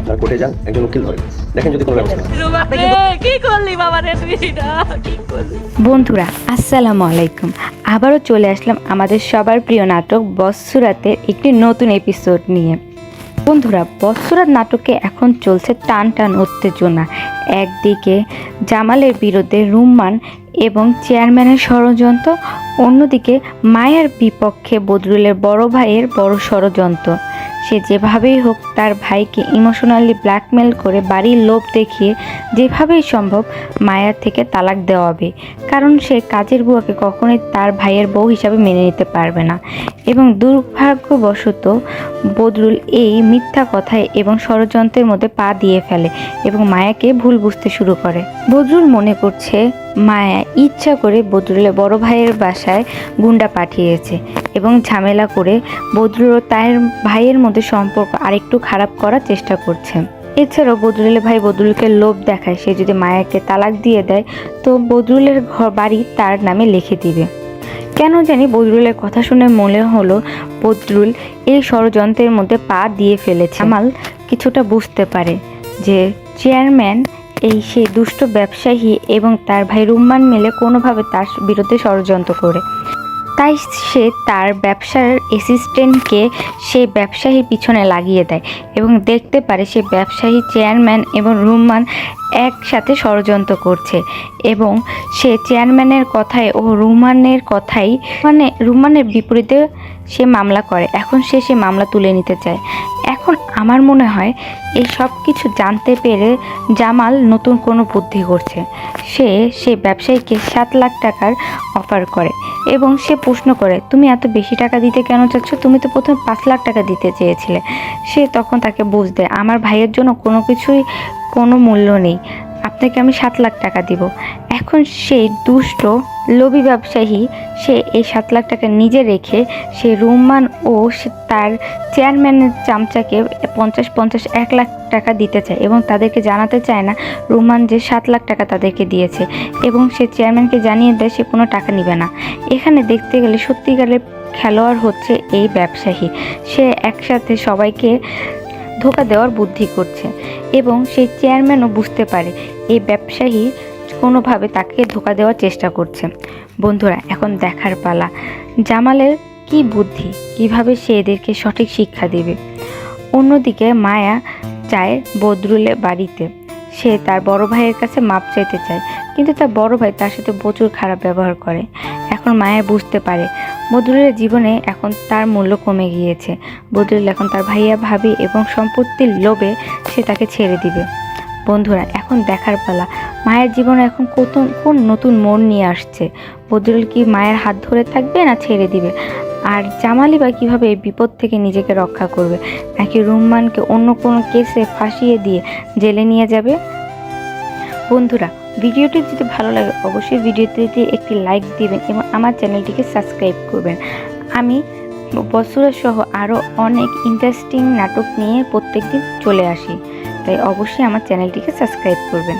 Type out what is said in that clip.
আপনারা কোর্টে যান, একজন উকিল ধরেন, দেখেন যদি কোনো ব্যবস্থা বন্ধুরা আসসালামু আলাইকুম। আবারও চলে আসলাম আমাদের সবার প্রিয় নাটক বসুরাতের একটি নতুন এপিসোড নিয়ে। বন্ধুরা, বসুরাত নাটকে এখন চলছে টান টান উত্তেজনা। একদিকে জামালের বিরুদ্ধে রুম্মান এবং চেয়ারম্যানের ষড়যন্ত্র, অন্যদিকে মায়ার বিপক্ষে বদরুলের বড় ভাইয়ের বড় ষড়যন্ত্র। সে যেভাবেই হোক তার ভাইকে ইমোশনালি ব্ল্যাকমেল করে বাড়ির লোভ দেখিয়ে যেভাবেই সম্ভব মায়ার থেকে তালাক দেওয়াবে, কারণ সে কাজের বুয়াকে কখনোই তার ভাইয়ের বউ হিসাবে মেনে নিতে পারবে না। এবং দুর্ভাগ্যবশত বদরুল এই মিথ্যা কথায় এবং ষড়যন্ত্রের মধ্যে পা দিয়ে ফেলে এবং মায়াকে ভুল বুঝতে শুরু করে। বদরুল মনে করছে মায়া ইচ্ছা করে বদরুলের বড় ভাইয়ের বাসায় গুন্ডা পাঠিয়েছে এবং ঝামেলা করে বদরুল ও তার ভাইয়ের মধ্যে সম্পর্ক আরেকটু খারাপ করার চেষ্টা করছে। এছাড়াও বদরুলের ভাই বদরুলকে লোভ দেখায়, সে যদি মায়াকে তালাক দিয়ে দেয় তো বদরুলের বাড়ি তার নামে লিখে দিবে। কেন জানি বদরুলের কথা শুনে মনে হলো বদরুল এই ষড়যন্ত্রের মধ্যে পা দিয়ে ফেলেছে। জামাল কিছুটা বুঝতে পারে যে চেয়ারম্যান এই সেই দুষ্ট ব্যবসায়ী এবং তার ভাই রুম্মান মিলে কোনোভাবে তার বিরুদ্ধে ষড়যন্ত্র করে, তাই সে তার ব্যবসার অ্যাসিস্ট্যান্টকে সে ব্যবসায়ীর পিছনে লাগিয়ে দেয় এবং দেখতে পারে সে ব্যবসায়ী চেয়ারম্যান এবং রুম্মান একসাথে ষড়যন্ত্র করছে এবং সে চেয়ারম্যানের কথায় ও রুম্মানের কথাই রুম্মানের বিপরীতে সে মামলা করে। এখন সে মামলা তুলে নিতে চায়। এখন আমার মনে হয় এই সব কিছু জানতে পেরে জামাল নতুন কোনো বুদ্ধি করছে। সে ব্যবসায়ীকে 7 লাখ টাকার অফার করে এবং সে প্রশ্ন করে, তুমি এত বেশি টাকা দিতে কেন চাচ্ছ? তুমি তো প্রথমে 5 লাখ টাকা দিতে চেয়েছিলে। সে তখন তাকে বুঝ দেয় আমার ভাইয়ের জন্য কোনো কিছুই কোনো মূল্য নেই, আপনাকে আমি 7 লাখ টাকা দিব। এখন সেই দুষ্ট লোভী ব্যবসায়ী সে এই 7 লাখ টাকা নিজে রেখে সে রুম্মান ও তার চেয়ারম্যানের চামচাকে 50-50 1 লাখ টাকা দিতে চায় এবং তাদেরকে জানাতে চায় না রুম্মান যে 7 লাখ টাকা তাদেরকে দিয়েছে এবং সে চেয়ারম্যানকে জানিয়ে দেয় সে কোনো টাকা নেবে না। এখানে দেখতে গেলে সত্যিকারের খেলোয়াড় হচ্ছে এই ব্যবসায়ী। সে একসাথে সবাইকে ধোঁকা দেওয়ার বুদ্ধি করছে এবং সেই চেয়ারম্যানও বুঝতে পারে এই ব্যবসায়ী কোনোভাবে তাকে ধোঁকা দেওয়ার চেষ্টা করছে। বন্ধুরা, এখন দেখার পালা জামালের কি বুদ্ধি, কিভাবে সে এদেরকে সঠিক শিক্ষা দেবে। অন্যদিকে মায়া চায় বদরুলের বাড়িতে, সে তার বড় ভাইয়ের কাছে মাপ চাইতে চায়, কিন্তু তার বড় ভাই তার সাথে প্রচুর খারাপ ব্যবহার করে। এখন মায়া বুঝতে পারে বদরুলের জীবনে এখন তার মূল্য কমে গিয়েছে। বদরুল এখন তার ভাইয়া ভাবি এবং সম্পত্তির লোভে সে তাকে ছেড়ে দিবে। বন্ধুরা, এখন দেখার পালা মায়ের জীবনে এখন কোন নতুন মোড় নিয়ে আসছে। বদরুল কি মায়ের হাত ধরে থাকবে না ছেড়ে দিবে? আর জামালি বা কীভাবে এই বিপদ থেকে নিজেকে রক্ষা করবে, নাকি রুম্মানকে অন্য কোনো কেসে ফাঁসিয়ে দিয়ে জেলে নিয়ে যাবে? বন্ধুরা, ভিডিওটি যদি ভালো লাগে অবশ্যই ভিডিওটিতে একটি লাইক দিবেন এবং আমার চ্যানেলটিকে সাবস্ক্রাইব করবেন। আমি বসুরা সহ আরও অনেক ইন্টারেস্টিং নাটক নিয়ে প্রত্যেকদিন চলে আসি, তাই অবশ্যই আমার চ্যানেলটিকে সাবস্ক্রাইব করবেন।